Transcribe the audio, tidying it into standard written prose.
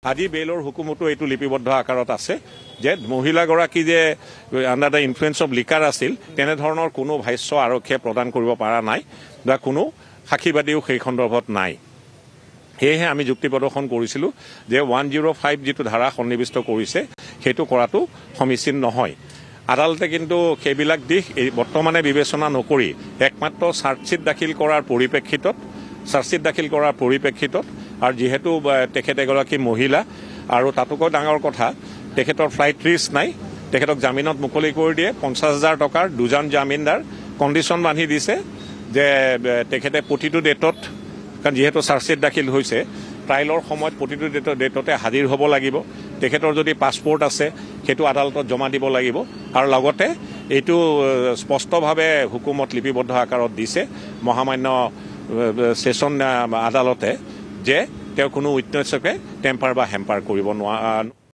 আজি বেইলৰ হুকুমতো এইটো লিপিবদ্ধ আকাৰত আছে যে মহিলাগৰাকী যে under the influence of liquor আছিল তেনেধৰণৰ কোনো ভাষ্য আৰক্ষীয়ে প্ৰদান কৰিব পৰা নাই বা কোনো সাক্ষীবাদীও সেই সন্দৰ্ভত নাই। সেয়েহে আমি যুক্তি প্ৰদৰ্শন কৰিছিলোঁ যে 105 যিটো ধাৰা সন্নিৱিষ্ট কৰিছে সেইটো কৰাটো সমীচীন নহয়। আদালতে কিন্তু সেইবিলাক দিশ বৰ্তমানে বিবেচনা নকৰি একমাত্ৰ চাৰ্জশ্বিট দাখিল কৰাৰ পৰিপ্ৰেক্ষিতত আৰু যিহেতু তেখেত এগৰাকী মহিলা আৰু তাতোকৈ ডাঙৰ কথা তেখেতৰ ফ্লাইট ৰিস্ক নাই, তেখেতক জামিনত মুকলি কৰি দিয়ে 50,000 টকাৰ দুজন জামিনদাৰ কণ্ডিশ্যন বান্ধি দিছে যে তেখেতে প্ৰতিটো ডেটত, কাৰণ যিহেতু চাৰ্জশ্বিট দাখিল হৈছে ট্ৰায়েলৰ সময়ত প্ৰতিটো ডেটতে হাজিৰ হ'ব লাগিব, তেখেতৰ যদি পাছপৰ্ট আছে সেইটো আদালতত জমা দিব লাগিব আৰু লগতে এইটো স্পষ্টভাৱে হুকুমত লিপিবদ্ধ আকাৰত দিছে মহামান্য ছেছন আদালতে যে তেওঁ কোনো উইটনেছকে টেম্পাৰ বা হেম্পাৰ কৰিব নোৱাৰে।